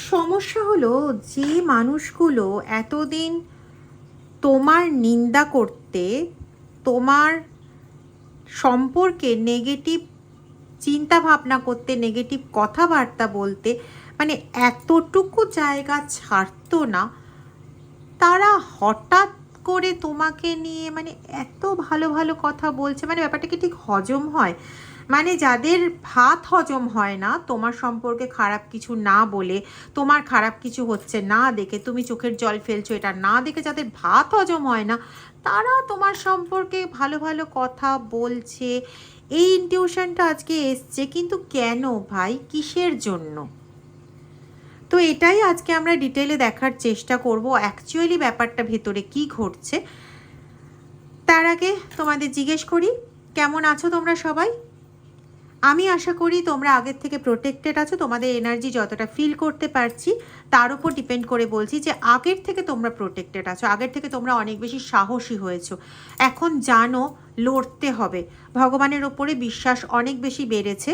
সমস্যা হলো যে মানুষগুলো এতদিন তোমার নিন্দা করতে, তোমার সম্পর্কে নেগেটিভ চিন্তা ভাবনা করতে, নেগেটিভ কথাবার্তা বলতে, মানে এতটুকু জায়গা ছাড়তো না, তারা হঠাৎ করে তোমাকে নিয়ে মানে এত ভালো ভালো কথা বলছে। মানে ব্যাপারটা কি ঠিক হজম হয়? মানে যাদের ভাত হজম হয় না তোমার সম্পর্কে খারাপ কিছু না বলে, তোমার খারাপ কিছু হচ্ছে না দেখে তুমি চোখের জল ফেলছো, এটা না দেখে যাদের ভাত হজম হয় না, তারা তোমার সম্পর্কে ভালো ভালো কথা বলছে। এই ইনটিউশনটা আজকে এসছে, কিন্তু কেন ভাই, কিসের জন্য? তো এটাই আজকে আমরা ডিটেলে দেখার চেষ্টা করব, অ্যাকচুয়ালি ব্যাপারটা ভেতরে কি ঘটছে। তার আগে তোমাদের জিজ্ঞেস করি, কেমন আছো তোমরা সবাই? আমি আশা করি তোমরা আগের থেকে প্রোটেক্টেড আছো। তোমাদের এনার্জি যতটা ফিল করতে পারছি তার উপর ডিপেন্ড করে বলছি যে আগের থেকে তোমরা প্রোটেক্টেড আছো, আগের থেকে তোমরা অনেক বেশি সাহসী হয়েছো। এখন জানো লড়তে হবে, ভগবানের ওপরে বিশ্বাস অনেক বেশি বেড়েছে।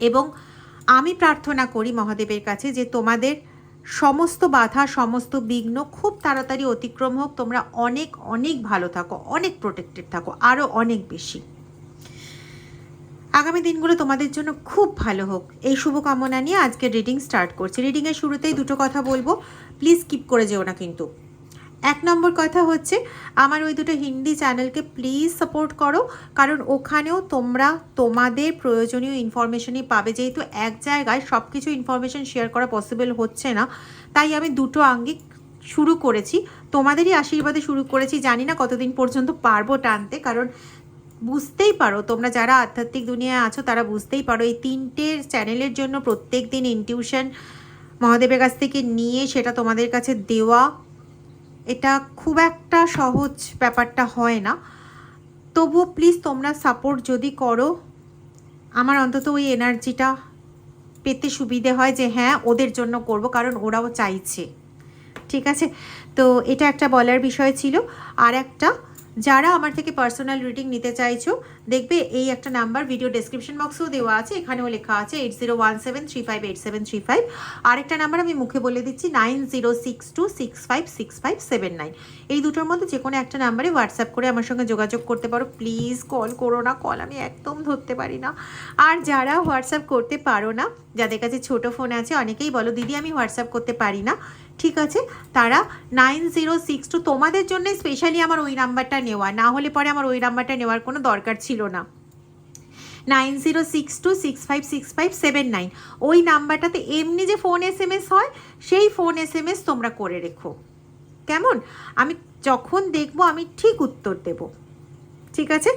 এবং আমি প্রার্থনা করি মহাদেবের কাছে যে তোমাদের সমস্ত বাধা, সমস্ত বিঘ্ন খুব তাড়াতাড়ি অতিক্রম হোক, তোমরা অনেক অনেক ভালো থাকো, অনেক প্রোটেক্টেড থাকো, আরও অনেক বেশি। আগামী দিনগুলো তোমাদের জন্য খুব ভালো হোক, এই শুভকামনা নিয়ে আজকে রিডিং স্টার্ট করছি। রিডিংয়ের শুরুতেই দুটো কথা বলবো, প্লিজ স্কিপ করে যেও না কিন্তু। এক নম্বর কথা হচ্ছে, আমার ওই দুটো হিন্দি চ্যানেলকে প্লিজ সাপোর্ট করো, কারণ ওখানেও তোমরা তোমাদের প্রয়োজনীয় ইনফরমেশনই পাবে। যেহেতু এক জায়গায় সব কিছু ইনফরমেশন শেয়ার করা পসিবল হচ্ছে না, তাই আমি দুটো আঙ্গিক শুরু করেছি, তোমাদেরই আশীর্বাদে শুরু করেছি। জানি না কতদিন পর্যন্ত পারবো টানতে, কারণ বুঝতেই পারো তোমরা যারা আধ্যাত্মিক দুনিয়ায় আছো তারা বুঝতেই পারো এই তিনটে চ্যানেলের জন্য প্রত্যেক দিন ইনটিউশন মহাদেবের কাছ থেকে নিয়ে সেটা তোমাদের কাছে দেওয়া, এটা খুব একটা সহজ ব্যাপারটা হয় না। তবুও প্লিজ তোমরা সাপোর্ট যদি করো, আমার অন্তত ওই এনার্জিটা পেতে সুবিধে হয় যে হ্যাঁ ওদের জন্য করব, কারণ ওরাও চাইছে। ঠিক আছে, তো এটা একটা বলার বিষয় ছিল। আর একটা, যারা আমার থেকে পার্সোনাল রিডিং নিতে চাইছো, দেখবে এই একটা নাম্বার ভিডিও ডেসক্রিপশন বক্সেও দেওয়া আছে, এখানেও লেখা আছে 8017358735। আরেকটা নাম্বার আমি মুখে বলে দিচ্ছি 9062656579। এই দুটোর মধ্যে যে কোনো একটা নাম্বারে হোয়াটসঅ্যাপ করে আমার সঙ্গে যোগাযোগ করতে পারো। প্লিজ কল করো না, কল আমি একদম ধরতে পারি না। আর যারা হোয়াটসঅ্যাপ করতে পারো না, যাদের কাছে ছোটো ফোন আছে, অনেকেই বলো দিদি আমি হোয়াটসঅ্যাপ করতে পারি না, ঠিক আছে, তারা 9062, তোমাদের জন্য স্পেশালি আমার ওই নাম্বারটা নেওয়া, না হলে পরে আমার ওই নাম্বারটা নেওয়ার কোনো দরকার ছিল না। 9062656579, ওই নাম্বারটাতে এমনি যে ফোন SMS হয় সেই ফোন SMS তোমরা করে রেখো, কেমন? আমি যখন দেখবো আমি ঠিক উত্তর দেব, ঠিক আছে?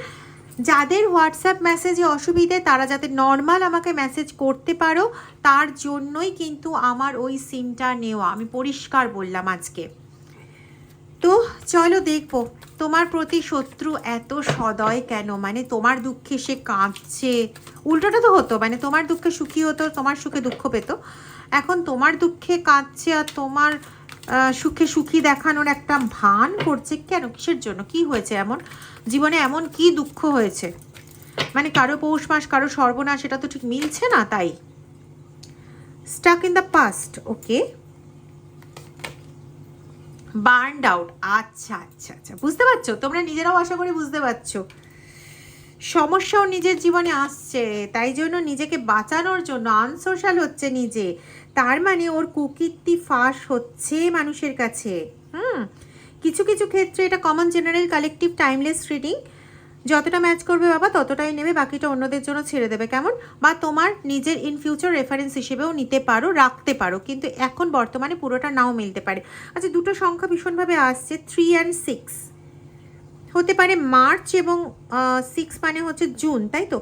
যাদের হোয়াটসঅ্যাপ মেসেজে অসুবিধে তারা যাতে নর্মাল আমাকে মেসেজ করতে পারো, তার জন্যই কিন্তু আমার ওই সিমটা নেওয়া, আমি পরিষ্কার বললাম আজকে। তো চলো দেখবো তোমার প্রতি শত্রু এত সদয় কেন, মানে তোমার দুঃখে সে কাঁদছে। উল্টোটা তো হতো, মানে তোমার দুঃখে সুখী হতো, তোমার সুখে দুঃখ পেত। এখন তোমার দুঃখে কাঁদছে আর তোমার সুখে সুখী দেখানোর একটা ভান করছে কেন, কিসের জন্য, কি হয়েছে এমন জীবনে, এমন কি দুঃখ হয়েছে? মানে কারো পৌষ মাস কারো সর্বনাশ, এটা তো ঠিক মিলছে না, তাই stuck in the past. Okay, burned out, আচ্ছা আচ্ছা আচ্ছা, বুঝতে পারছো তোমরা নিজেরাও, আশা করি বুঝতে পারছো। সমস্যাও নিজের জীবনে আসছে, তাই জন্য নিজেকে বাঁচানোর জন্য আনসোশ্যাল হচ্ছে নিজে, তার মানে ওর কুকীর্তি ফাঁস হচ্ছে মানুষের কাছে। কিছু কিছু ক্ষেত্রে এটা common, general, collective, timeless reading. যতটা ম্যাচ করবে বাবা ততটাই নেবে, বাকিটা অন্যদের জন্য ছেড়ে দেবে, কেমন? বা তোমার নিজের ইন ফিউচার রেফারেন্স হিসেবেও নিতে পারো, রাখতে পারো, কিন্তু এখন বর্তমানে পুরোটা নাও মিলতে পারে। আচ্ছা, দুটো সংখ্যা ভীষণভাবে আসছে, 3 and 6 হতে পারে, মার্চ এবং 6 মানে হচ্ছে জুন, তাই তো?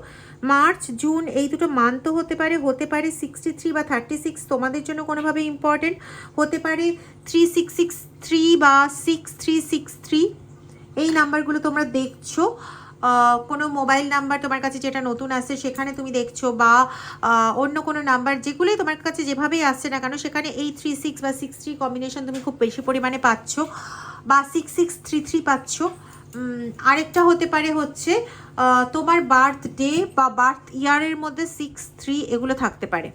মার্চ জুন এই দুটো মান্থ হতে পারে, হতে পারে 63 বা 36 তোমাদের জন্য কোনোভাবে ইম্পর্টেন্ট, হতে পারে 3663 বা 6363। এই নাম্বারগুলো তোমরা দেখছো, কোনো মোবাইল নাম্বার তোমার কাছে যেটা নতুন আসছে সেখানে তুমি দেখছো, বা অন্য কোনো নাম্বার যেগুলোই তোমার কাছে যেভাবেই আসছে না কেন সেখানে এই 36 বা 63 কম্বিনেশন তুমি খুব বেশি পরিমাণে পাচ্ছ, বা 6633 পাচ্ছ। আরেকটা হতে পারে হচ্ছে তোমার বার্থডে বা বার্থ ইয়ারের মধ্যে 63 এগুলো থাকতে পারে।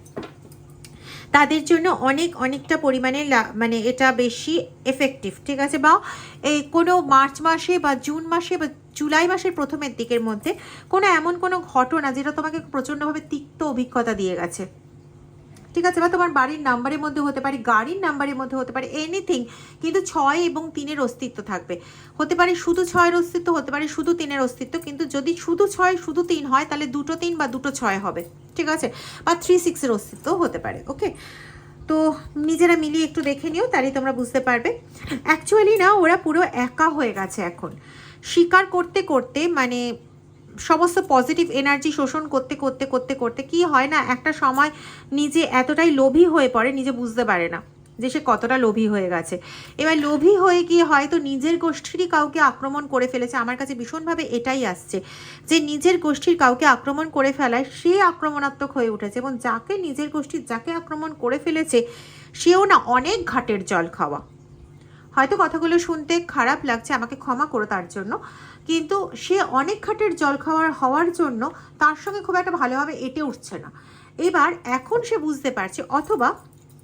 তাদের জন্য অনেকটা পরিমাণে মানে এটা বেশি এফেক্টিভ, ঠিক আছে? বা এই কোনো মার্চ মাসে বা জুন মাসে বা জুলাই মাসের প্রথমের দিকের মধ্যে কোনো এমন কোনো ঘটনা যেটা তোমাকে প্রচণ্ডভাবে তিক্ত অভিজ্ঞতা দিয়ে গেছে, ঠিক আছে? বা তোমার বাড়ির নাম্বারের মধ্যে হতে পারে, গাড়ির নাম্বারের মধ্যে হতে পারে, এনিথিং, কিন্তু 6 এবং 3-এর অস্তিত্ব থাকবে। হতে পারে শুধু 6-এর অস্তিত্ব, হতে পারে শুধু 3-এর অস্তিত্ব, কিন্তু যদি শুধু 6 শুধু 3 হয় তাহলে 2টো 3 বা 2টো 6 হবে, ঠিক আছে? বা 3-6-এর অস্তিত্ব হতে পারে। ওকে, তো নিজেরা মিলিয়ে একটু দেখে নিও, তারই তোমরা বুঝতে পারবে। অ্যাকচুয়ালি না, ওরা পুরো একা হয়ে গেছে এখন, স্বীকার করতে করতে, মানে সমস্ত পজিটিভ এনার্জি শোষণ করতে করতে করতে করতে কি হয় না, একটা সময় নিজে এতটাই লোভী হয়ে পড়ে, নিজে বুঝতে পারে না যে সে কতটা লোভী হয়ে গেছে। এবার লোভী হয়ে গিয়ে হয়তো নিজের গোষ্ঠীরই কাউকে আক্রমণ করে ফেলেছে। আমার কাছে ভীষণভাবে এটাই আসছে যে নিজের গোষ্ঠীর কাউকে আক্রমণ করে ফেলায় সে আক্রমণাত্মক হয়ে উঠেছে, এবং যাকে নিজের গোষ্ঠীর যাকে আক্রমণ করে ফেলেছে সেও না অনেক ঘাটের জল খাওয়া। হয়তো কথাগুলো শুনতে খারাপ লাগছে, আমাকে ক্ষমা করো তার জন্য, কিন্তু সে অনেক ঘাটের জল হওয়ার জন্য তার সঙ্গে খুব একটা ভালোভাবে এঁটে উঠছে না। এবার এখন সে বুঝতে পারছে, অথবা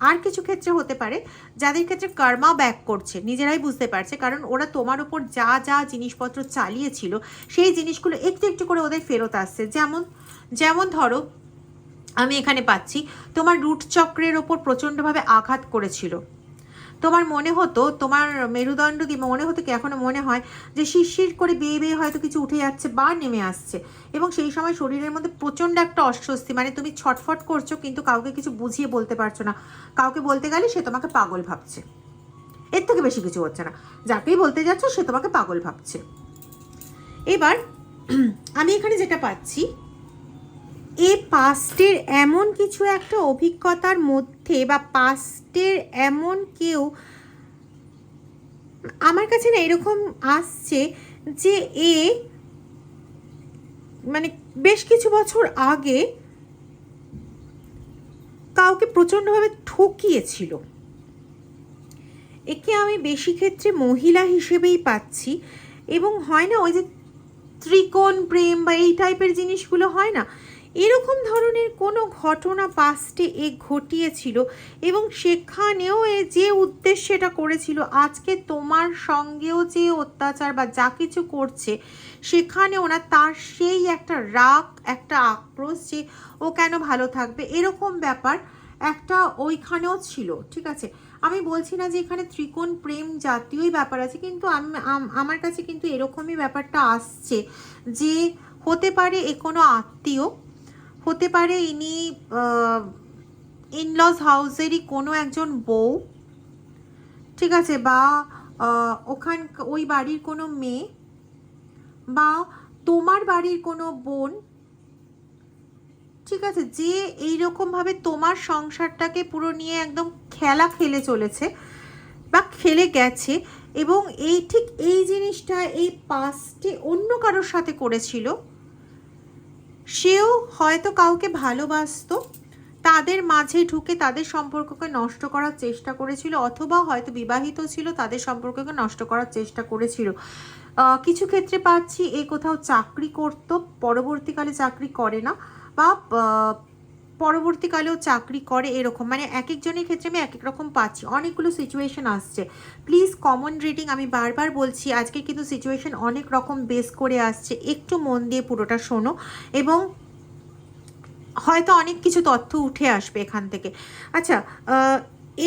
আর কিছু ক্ষেত্রে হতে পারে যাদের ক্ষেত্রে কর্মা ব্যাক করছে, নিজেরাই বুঝতে পারছে, কারণ ওরা তোমার উপর যা যা জিনিসপত্র চালিয়েছিল সেই জিনিসগুলো একটু একটু করে ওদের ফেরত আসছে। যেমন ধরো, আমি এখানে পাচ্ছি তোমার রুট চক্রের ওপর প্রচণ্ডভাবে আঘাত করেছিল। তোমার মনে হতো, তোমার মেরুদণ্ড দিয়ে মনে হতো কি, এখনো মনে হয় যে শিরশির করে বেয়ে বেয়ে হয়তো কিছু উঠে যাচ্ছে বা নেমে আসছে, এবং সেই সময় শরীরের মধ্যে প্রচণ্ড একটা অস্বস্তি, মানে তুমি ছটফট করছো কিন্তু কাউকে কিছু বুঝিয়ে বলতে পারছো না। কাউকে বলতে গেলে সে তোমাকে পাগল ভাবছে, এর থেকে বেশি কিছু হচ্ছে না। যাকেই বলতে যাচ্ছ সে তোমাকে পাগল ভাবছে। এবার আমি এখানে যেটা পাচ্ছি, এই পাস্টের এমন কিছু একটা অভিজ্ঞতার মধ্যে, বা পাস্টের এমন কেউ, আমার কাছে না এরকম আসছে যে এ মানে বেশ কিছু বছর আগে কাউকে প্রচণ্ডভাবে ঠকিয়েছিল। একে আমি বেশি ক্ষেত্রে মহিলা হিসেবেই পাচ্ছি, এবং হয় না ওই যে ত্রিকোণ প্রেম বা এই টাইপের জিনিসগুলো হয় না, এরকম ধরনের কোনো ঘটনা পাস্টে এ ঘটিয়েছিল, এবং সেখানেও এ যে উদ্দেশ্যে এটা করেছিল, আজকে তোমার সঙ্গেও যে অত্যাচার বা যা কিছু করছে সেখানেও না তার সেই একটা রাগ, একটা আক্রোশ যে ও কেন ভালো থাকবে, এরকম ব্যাপার একটা ওইখানেও ছিল, ঠিক আছে? আমি বলছি না যে এখানে ত্রিকোণ প্রেম জাতীয়ই ব্যাপার আছে, কিন্তু আমার কাছে কিন্তু এরকমই ব্যাপারটা আসছে যে হতে পারে এ কোনো আত্মীয়, হতে পারে ইনি ইনলস হাউসেরই কোনো একজন বউ, ঠিক আছে? বা ওই বাড়ির কোনো মেয়ে, বা তোমার বাড়ির কোনো বোন, ঠিক আছে? যে এইরকমভাবে তোমার সংসারটাকে পুরো নিয়ে একদম খেলা খেলে চলেছে বা খেলে গেছে, এবং ঠিক এই জিনিসটা এই পাস্টে অন্য কারোর সাথে করেছিল। সেও হয়তো কাউকে ভালোবাসতো, তাদের মাঝে ঢুকে তাদের সম্পর্ককে নষ্ট করার চেষ্টা করেছিল, অথবা হয়তো বিবাহিত ছিল, তাদের সম্পর্ককে নষ্ট করার চেষ্টা করেছিল। কিছু ক্ষেত্রে পাচ্ছি এ কোথাও চাকরি করতো, পরবর্তীকালে চাকরি করে না, বা পরবর্তীকালেও চাকরি করে, এরকম মানে এক একজনের ক্ষেত্রে আমি এক এক রকম পাচ্ছি, অনেকগুলো সিচুয়েশন আসছে। প্লিজ কমন রিডিং, আমি বারবার বলছি আজকে কিন্তু সিচুয়েশন অনেক রকম বেস করে আসছে, একটু মন দিয়ে পুরোটা শোনো, এবং হয়তো অনেক কিছু তথ্য উঠে আসবে এখান থেকে। আচ্ছা,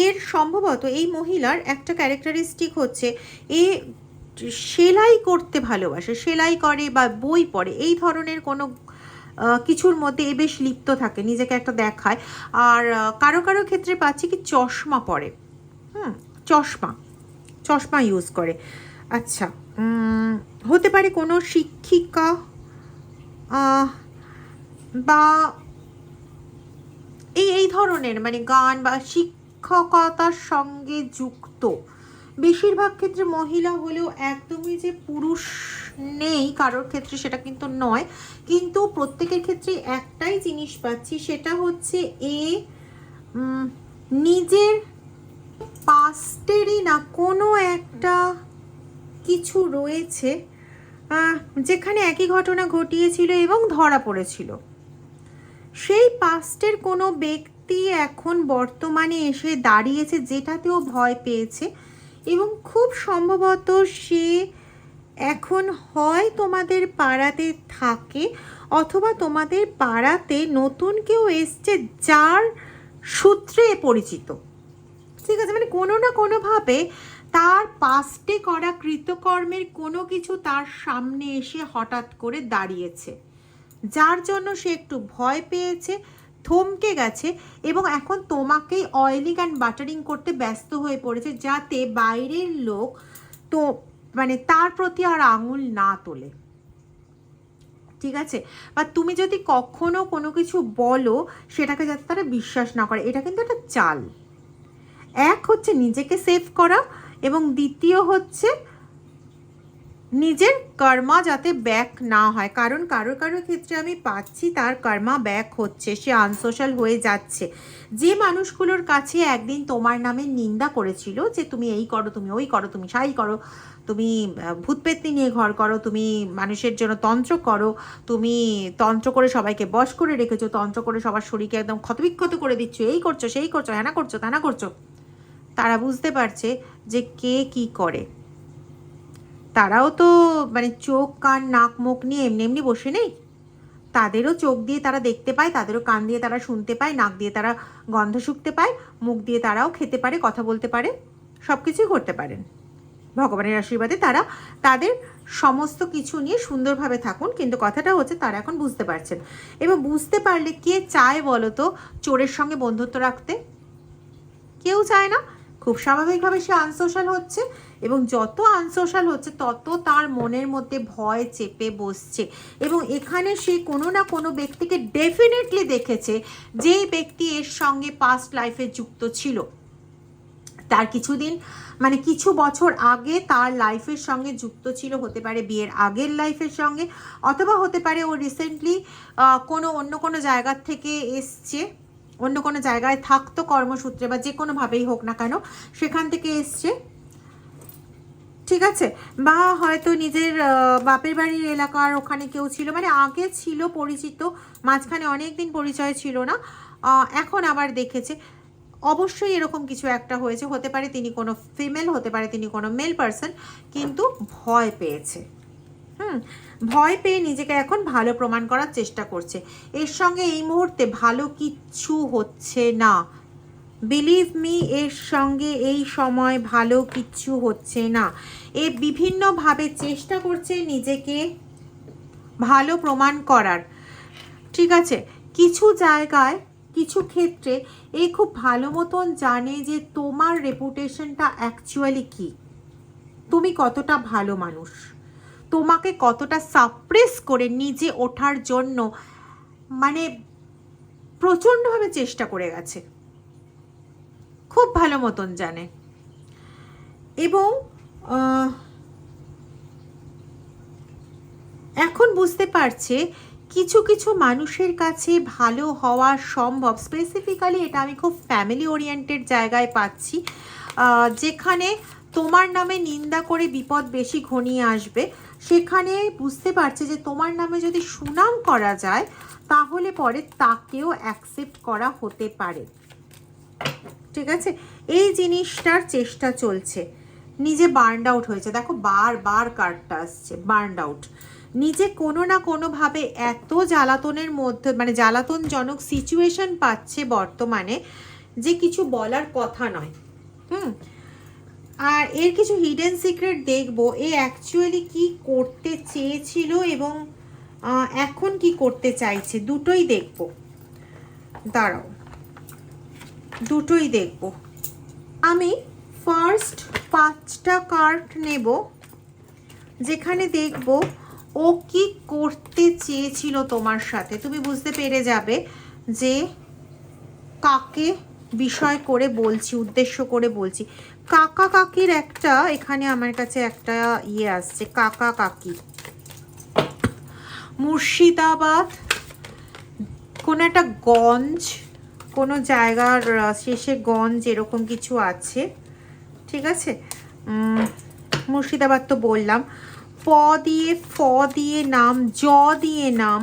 এর সম্ভবত এই মহিলার একটা ক্যারেক্টারিস্টিক হচ্ছে এ সেলাই করতে ভালোবাসে, সেলাই করে বা বই পড়ে, এই ধরনের কোনো কিছুর মধ্যে এ বেশ লিপ্ত থাকে, নিজেকে একটা দেখায়। আর কারো কারো ক্ষেত্রে পাচ্ছি কি চশমা পরে, চশমা ইউজ করে। আচ্ছা, হতে পারে কোনো শিক্ষিকা বা এই ধরনের, মানে গান বা শিক্ষকতার সঙ্গে যুক্ত। বেশিরভাগ ক্ষেত্রে মহিলা হলেও একদমই যে পুরুষ নেই কারোর ক্ষেত্রে সেটা কিন্তু নয়, কিন্তু প্রত্যেকের ক্ষেত্রে একটাই জিনিস পাচ্ছি, সেটা হচ্ছে নিজের পাস্টেরই না কোনো একটা কিছু রয়েছে যেখানে একই ঘটনা ঘটিয়েছিল এবং ধরা পড়েছিল। সেই পাস্টের কোনো ব্যক্তি ব্যক্তি এখন বর্তমানে এসে দাঁড়িয়েছে যেটাতেও ভয় পেয়েছে, এবং খুব সম্ভবত সে এখন হয় তোমাদের পাড়াতে থাকে, অথবা তোমাদের পাড়াতে নতুন কেউ এসছে যার সূত্রে পরিচিত। ঠিক আছে, মানে কোনো না কোনোভাবে তার পাস্টে করা কৃতকর্মের কোনো কিছু তার সামনে এসে হঠাৎ করে দাঁড়িয়েছে, যার জন্য সে একটু ভয় পেয়েছে, থমকে গেছে, এবং এখন তোমাকেই অয়েলিং অ্যান্ড বাটারিং করতে ব্যস্ত হয়ে পড়েছে, যাতে বাইরের লোক তো মানে তার প্রতি আর আঙুল না তোলে। ঠিক আছে, বা তুমি যদি কখনো কোনো কিছু বলো সেটাকে যাতে তারা বিশ্বাস না করে, এটা কিন্তু একটা চাল। এক হচ্ছে নিজেকে সেভ করা, এবং দ্বিতীয় হচ্ছে নিজের কর্মা যাতে ব্যাক না হয়। কারণ কারোর ক্ষেত্রে আমি পাচ্ছি তার কর্মা ব্যাক হচ্ছে, সে আনসোশ্যাল হয়ে যাচ্ছে। যে মানুষগুলোর কাছে একদিন তোমার নামে নিন্দা করেছিল যে তুমি এই করো, তুমি ওই করো, তুমি সাই করো, তুমি ভূতপেত্নী নিয়ে ঘর করো, তুমি মানুষের জন্য তন্ত্র করো, তুমি তন্ত্র করে সবাইকে বশ করে রেখেছো, তন্ত্র করে সবার শরীরকে একদম ক্ষতবিক্ষত করে দিচ্ছ, এই করছো সেই করছো, হ্যানা করছো ত্যানা করছো, তারা বুঝতে পারছে যে কে কি করে। তারাও তো মানে চোখ কান নাক মুখ নিয়ে এমনি এমনি বসে নেই, তাদেরও চোখ দিয়ে তারা দেখতে পায়, তাদেরও কান দিয়ে তারা শুনতে পায়, নাক দিয়ে তারা গন্ধ শুকতে পায়, মুখ দিয়ে তারাও খেতে পারে, কথা বলতে পারে, সব কিছুই করতে পারেন। ভগবানের আশীর্বাদে তারা তাদের সমস্ত কিছু নিয়ে সুন্দরভাবে থাকুন। কিন্তু কথাটা হচ্ছে তারা এখন বুঝতে পারছেন, এবং বুঝতে পারলে কে চায় বলো তো চোরের সঙ্গে বন্ধুত্ব রাখতে? কেউ চায় না। খুব স্বাভাবিকভাবে সে আনসোশ্যাল হচ্ছে, এবং যত আনসোশ্যাল হচ্ছে তত তার মনের মধ্যে ভয় চেপে বসছে। এবং এখানে সে কোনো না কোনো ব্যক্তিকে ডেফিনেটলি দেখেছে, যেই ব্যক্তি এর সঙ্গে পাস্ট লাইফে যুক্ত ছিল, তার কিছুদিন মানে কিছু বছর আগে তার লাইফের সঙ্গে যুক্ত ছিল, হতে পারে বিয়ের আগের লাইফের সঙ্গে, অথবা হতে পারে ও রিসেন্টলি অন্য কোনো জায়গার থেকে এসছে, অন্য কোনো জায়গায় থাকতো কর্মসূত্রে বা যে কোনোভাবেই হোক না কেন সেখান থেকে এসছে। ঠিক আছে, বা হয়তো নিজের বাপের বাড়ির এলাকার ওখানে কেউ ছিল, মানে আগে ছিল পরিচিত, মাঝখানে অনেক দিন পরিচয় ছিল না, এখন আবার দেখেছে। অবশ্যই এরকম কিছু একটা হয়েছে, হতে পারে তিনি কোনো ফিমেল, হতে পারে তিনি কোনো মেল পারসন, কিন্তু ভয় পেয়েছে। ভয় পেয়ে নিজেকে এখন ভালো প্রমাণ করার চেষ্টা করছে। এর সঙ্গে এই মুহূর্তে ভালো কিচ্ছু হচ্ছে না, বিলিভ মি, এর সঙ্গে এই সময় ভালো কিচ্ছু হচ্ছে না। এ বিভিন্নভাবে চেষ্টা করছে নিজেকে ভালো প্রমাণ করার। ঠিক আছে, কিছু জায়গায় কিছু ক্ষেত্রে এ খুব ভালো মতন জানে যে তোমার রেপুটেশনটা অ্যাকচুয়ালি কী, তুমি কতটা ভালো মানুষ, তোমাকে কতটা সাপ্রেস করে নিজে ওঠার জন্য মানে প্রচণ্ডভাবে চেষ্টা করে গেছে, খুব ভালো মতন জানে। এবং এখন বুঝতে পারছে কিছু কিছু মানুষের কাছে ভালো হওয়া সম্ভব। স্পেসিফিক্যালি এটা আমি খুব ফ্যামিলি ওরিয়েন্টেড জায়গায় পাচ্ছি, যেখানে তোমার নামে নিন্দা করে বিপদ বেশি ঘনিয়ে আসবে, সেখানে বুঝতে পারছে যে তোমার নামে যদি সুনাম করা যায় তাহলে পরে তাকেও অ্যাকসেপ্ট করা হতে পারে। ঠিক আছে, এই জিনিসটার চেষ্টা চলছে। নিজে বার্নড আউট হয়েছে, দেখো বারবার কার্ডটা আসছে, বার্নড আউট। নিজে কোনো না কোনোভাবে এত জ্বালাতনের মধ্যে মানে জ্বালাতনজনক সিচুয়েশন পাচ্ছে বর্তমানে, যে কিছু বলার কথা নয়। আর এর কিছু হিডেন সিক্রেট দেখবো, এ অ্যাকচুয়ালি কি করতে চেয়েছিল এবং এখন কি করতে চাইছে, দুটোই দেখবো। দাঁড়াও, দুটোই দেখব। আমি ফার্স্ট 5টা কার্ড নেব, যেখানে দেখব ও কি করতে চেয়েছিল তোমার সাথে। তুমি বুঝতে পেরে যাবে যে কাকে বিষয় করে বলছি, উদ্দেশ্য করে বলছি। কাকা কাকির একটা এখানে আমার কাছে একটা আসছে, কাকা কাকি, মুর্শিদাবাদ, কোনো একটা গঞ্জ, কোনো জায়গার শেষে গঞ্জ এরকম কিছু আছে। ঠিক আছে, মুর্শিদাবাদ তো বললাম, প দিয়ে ফ দিয়ে নাম, জ দিয়ে নাম,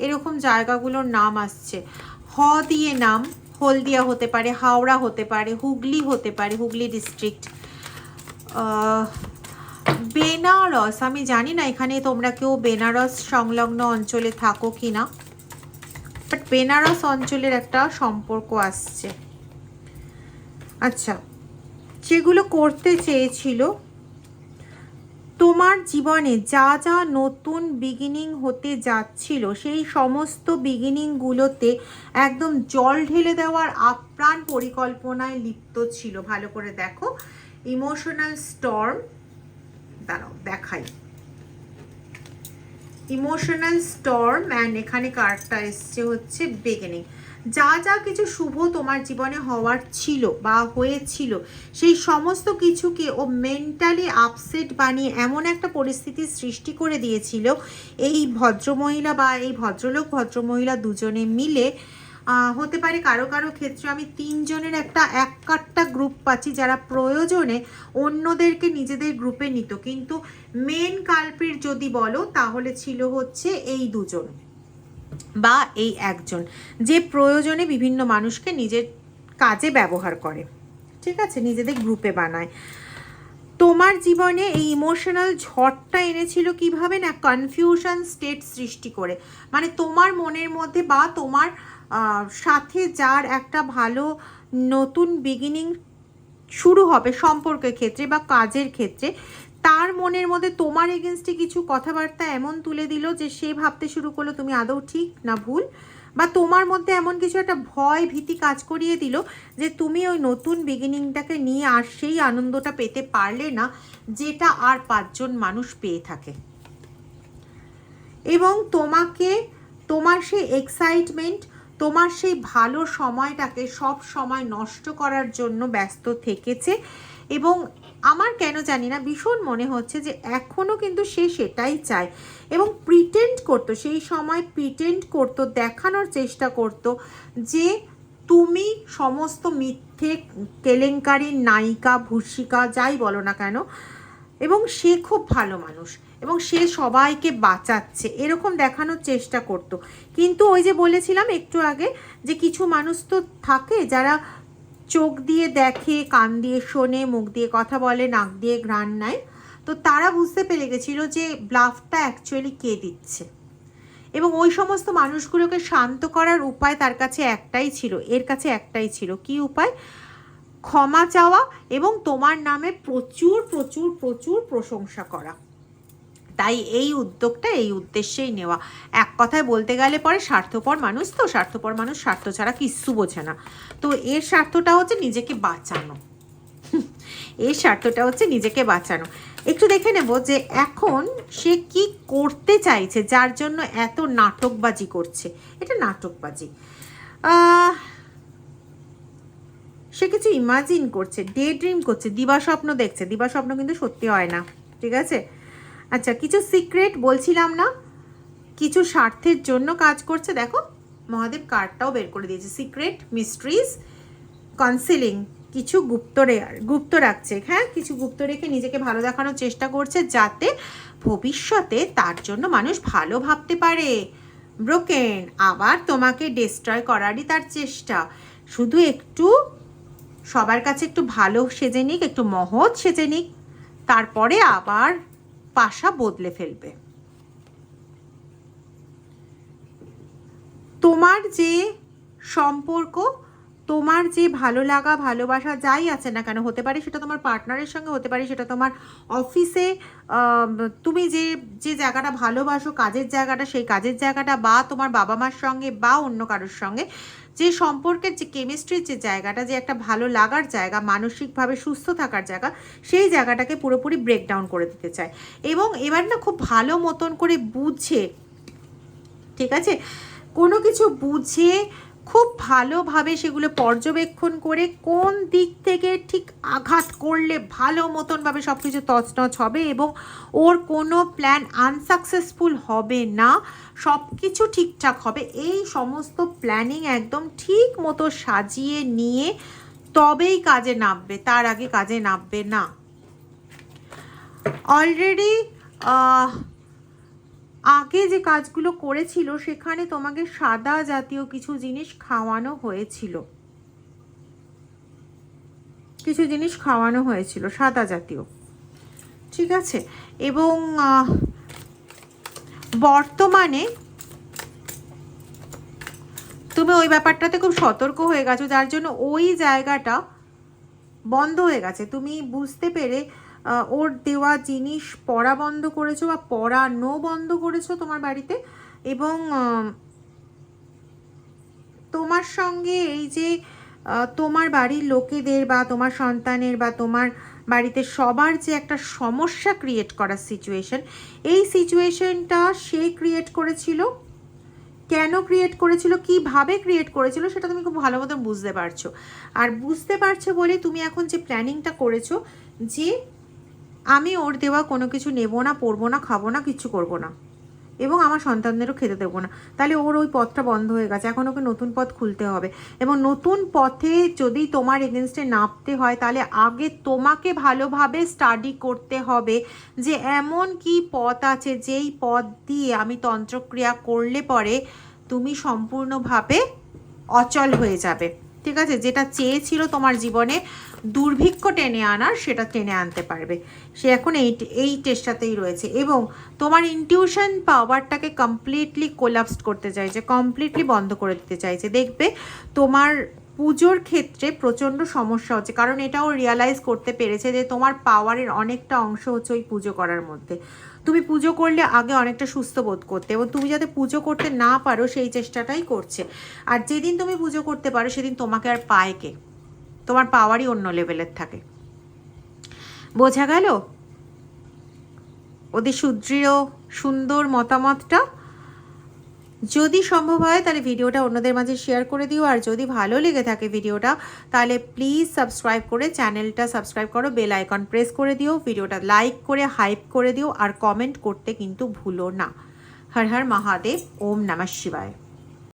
এরকম জায়গাগুলোর নাম আসছে। দিয়ে নাম, হলদিয়া হতে পারে, হাওড়া হতে পারে, হুগলি হতে পারে, হুগলি ডিস্ট্রিক্ট, বেনারস, আমি জানি না এখানে তোমরা কেউ বেনারস সংলগ্ন অঞ্চলে থাকো কি না, বাট বেনারস অঞ্চলের একটা সম্পর্ক আসছে। আচ্ছা, যেগুলো করতে চেয়েছিল, তোমার জীবনে যা যা নতুন বিগিনিং হতে যাচ্ছিল সেই সমস্ত বিগিনিংগুলোতে একদম জল ঢেলে দেওয়ার আপ্রাণ পরিকল্পনায় লিপ্ত ছিল। ভালো করে দেখো, ইমোশনাল স্টর্ম, দাঁড়াও দেখাই, ইমোশনাল স্টর্ম অ্যান্ড এখানে কার্ডটা এসছে হচ্ছে বিগিনিং। যা যা কিছু শুভ তোমার জীবনে হওয়ার ছিল বা হয়েছিল সেই সমস্ত কিছুকে ও মেন্টালি আপসেট বানিয়ে এমন একটা পরিস্থিতির সৃষ্টি করে দিয়েছিল এই ভদ্রমহিলা বা এই ভদ্রলোক ভদ্রমহিলা দুজনে মিলে। হতে পারে কারো কারো ক্ষেত্রে আমি 3 জনের একটা এক কাট্টা গ্রুপ পাচ্ছি যারা প্রয়োজনে অন্যদেরকে নিজেদের গ্রুপে নিত, কিন্তু মেন কালপ্রিট যদি বলো তাহলে ছিল হচ্ছে এই 2 জন বা এই একজন, যে প্রয়োজনে বিভিন্ন মানুষকে নিজের কাজে ব্যবহার করে, ঠিক আছে, নিজেদের গ্রুপে বানায়। তোমার জীবনে এই ইমোশনাল ঝড়টা এনেছিল কিভাবে না, কনফিউশন স্টেট সৃষ্টি করে। মানে তোমার মনের মধ্যে বা তোমার সাথে যার একটা ভালো নতুন বিগিনিং শুরু হবে সম্পর্কের ক্ষেত্রে বা কাজের ক্ষেত্রে, তার মনের মধ্যে তোমার এগেনস্টে কিছু কথাবার্তা এমন তুলে দিল যে সে ভাবতে শুরু করলো তুমি আদৌ ঠিক না ভুল, বা তোমার মধ্যে এমন কিছু একটা ভয় ভীতি কাজ করিয়ে দিল যে তুমি ওই নতুন বিগিনিংটাকে নিয়ে আর সেই আনন্দটা পেতে পারলে না যেটা আর 5 জন মানুষ পেয়ে থাকে। এবং তোমাকে, তোমার সেই এক্সাইটমেন্ট, তোমার সেই ভালো সময়টাকে সব সময় নষ্ট করার জন্য ব্যস্ত থেকেছে। এবং আমার কেন জানি না ভীষণ মনে হচ্ছে যে এখনও কিন্তু সে সেটাই চায় এবং প্রিটেন্ড করতো, সেই সময় প্রিটেন্ড করতো, দেখানোর চেষ্টা করতো যে তুমি সমস্ত মিথ্যে কেলেঙ্কারির নায়িকা ভূষিকা যাই বলো না কেন, এবং সে খুব ভালো মানুষ এবং সে সবাইকে বাঁচাচ্ছে এরকম দেখানোর চেষ্টা করতো। কিন্তু ওই যে বলেছিলাম একটু আগে যে কিছু মানুষ তো থাকে যারা চোখ দিয়ে দেখে, কান দিয়ে শোনে, মুখ দিয়ে কথা বলে, নাক দিয়ে ঘ্রাণ নেয়, তো তারা বুঝতে পেরে গেছিলো যে ব্লাফটা অ্যাকচুয়ালি কে দিচ্ছে। এবং ওই সমস্ত মানুষগুলোকে শান্ত করার উপায় তার কাছে একটাই ছিল, এর কাছে একটাই ছিল, কি উপায়? ক্ষমা চাওয়া এবং তোমার নামে প্রচুর প্রচুর প্রচুর প্রশংসা করা। তাই এই উদ্যোগটা এই উদ্দেশ্যেই নেওয়া। এক কথায় বলতে গেলে পরে স্বার্থপর মানুষ, তো স্বার্থপর মানুষ স্বার্থ ছাড়া কিচ্ছু বোঝে না। তো এর স্বার্থটা হচ্ছে নিজেকে বাঁচানো, এর স্বার্থটা হচ্ছে নিজেকে বাঁচানো। একটু দেখে নেব যে এখন সে কি করতে চাইছে যার জন্য এত নাটকবাজি করছে। এটা নাটকবাজি, সে কিছু ইমাজিন করছে, ডে ড্রিম করছে, দিবাস্বপ্ন দেখছে। দিবাস্বপ্ন কিন্তু সত্যি হয় না, ঠিক আছে? আচ্ছা, কিছু সিক্রেট বলছিলাম না, কিছু স্বার্থের জন্য কাজ করছে। দেখো মহাদেব কার্ডটাও বের করে দিয়েছে, সিক্রেট, মিস্ট্রিজ, কাউন্সিলিং, কিছু গুপ্ত রাখছে। হ্যাঁ, কিছু গুপ্ত রেখে নিজেকে ভালো দেখানোর চেষ্টা করছে যাতে ভবিষ্যতে তার জন্য মানুষ ভালো ভাবতে পারে। ব্রোকেন, আবার তোমাকে ডিস্ট্রয় করারই তার চেষ্টা। শুধু একটু সবার কাছে একটু ভালো সেজে নিক, একটু মহৎ সেজে নিক, তারপরে আবার পাশা বদলে ফেলবে। তোমার যে সম্পর্ক, তোমার যে ভালো লাগা ভালোবাসা যাই আছে না কেন, হতে পারে সেটা তোমার পার্টনারের সঙ্গে, হতে পারে সেটা তোমার অফিসে, তুমি যে যে জায়গাটা ভালোবাসো, কাজের জায়গাটা, সেই কাজের জায়গাটা, বা তোমার বাবা মার সঙ্গে বা অন্য কারোর সঙ্গে যে সম্পর্কের যে কেমিস্ট্রির যে জায়গাটা, যে একটা ভালো লাগার জায়গা, মানসিকভাবে সুস্থ থাকার জায়গা, সেই জায়গাটাকে পুরোপুরি ব্রেকডাউন করে দিতে চায়। এবং এবার না খুব ভালো মতন করে বুঝে, ঠিক আছে, কোনো কিছু বুঝে খুব ভালোভাবে সেগুলো পর্যবেক্ষণ করে কোন দিক থেকে ঠিক আঘাত করলে ভালো মতনভাবে সব কিছু তছনছ হবে এবং ওর কোনো প্ল্যান আনসাকসেসফুল হবে না, সব কিছু ঠিকঠাক হবে, এই সমস্ত প্ল্যানিং একদম ঠিক মতো সাজিয়ে নিয়ে তবেই কাজে নামবে, তার আগে কাজে নামবে না। অলরেডি আগে যে কাজগুলো করেছিল সেখানে তোমাকে সাদা জাতীয় কিছু জিনিস খাওয়ানো হয়েছিল, কিছু জিনিস খাওয়ানো হয়েছিল সাদা জাতীয়, ঠিক আছে। এবং বর্তমানে তুমি ওই ব্যাপারটাতে খুব সতর্ক হয়ে গেছো, যার জন্য ওই জায়গাটা বন্ধ হয়ে গেছে। তুমি বুঝতে পেরে ওর দেওয়া জিনিস পড়া বন্ধ করেছো বা পড়ানো বন্ধ করেছো তোমার বাড়িতে। এবং তোমার সঙ্গে এই যে তোমার বাড়ির লোকেদের বা তোমার সন্তানের বা তোমার বাড়িতে সবার যে একটা সমস্যা ক্রিয়েট করার সিচুয়েশন, এই সিচুয়েশনটা সে ক্রিয়েট করেছিল। কেন ক্রিয়েট করেছিল, কিভাবে ক্রিয়েট করেছিল, সেটা তুমি খুব ভালো মতো বুঝতে পারছো। আর বুঝতে পারছো বলে তুমি এখন যে প্ল্যানিংটা করেছো যে আমি ওর দেওয়া কোনো কিছু নেব না, পরবো না, খাবো না, কিচ্ছু করবো না, এবং আমার সন্তানদেরও খেতে দেবো না, তাহলে ওর ওই পথটা বন্ধ হয়ে গেছে। এখন ওকে নতুন পথ খুলতে হবে। এবং নতুন পথে যদি তোমার এগেনস্টে নামতে হয়, তাহলে আগে তোমাকে ভালোভাবে স্টাডি করতে হবে যে এমন কি পথ আছে যেই পথ দিয়ে আমি তন্ত্রক্রিয়া করলে পরে তুমি সম্পূর্ণভাবে অচল হয়ে যাবে, ঠিক আছে। যেটা চেয়েছিল তোমার জীবনে দুর্ভিক্ষ টেনে আনার, সেটা টেনে আনতে পারবে। সে এখন এই চেষ্টাতেই রয়েছে এবং তোমার ইনটিউশন পাওয়ারটাকে কমপ্লিটলি কোলাপসড করতে চাইছে, কমপ্লিটলি বন্ধ করে দিতে চাইছে। দেখবে তোমার পুজোর ক্ষেত্রে প্রচণ্ড সমস্যা হচ্ছে, কারণ এটাও রিয়ালাইজ করতে পেরেছে যে তোমার পাওয়ারের অনেকটা অংশ হচ্ছে ওই পুজো করার মধ্যে। তুমি পুজো করলে আগে অনেকটা সুস্থ বোধ করতে, এবং তুমি যাতে পুজো করতে না পারো সেই চেষ্টাটাই করছে। আর যেদিন তুমি পুজো করতে পারো সেদিন তোমাকে আর পায় কে, তোমার পাওয়ারই অন্য লেভেলের থাকে। বোঝা গেল ওদের সুদৃঢ় সুন্দর মতামতটা? যদি সম্ভব হয় তাহলে ভিডিওটা অন্যদের মাঝে শেয়ার করে দিও। আর যদি ভালো লেগে থাকে ভিডিওটা, তাহলে প্লিজ সাবস্ক্রাইব করে চ্যানেলটা সাবস্ক্রাইব করো, বেল আইকন প্রেস করে দিও, ভিডিওটা লাইক করে হাইপ করে দিও, আর কমেন্ট করতে কিন্তু ভুলো না। হর হর মহাদেব, ওম নমঃ শিবায়।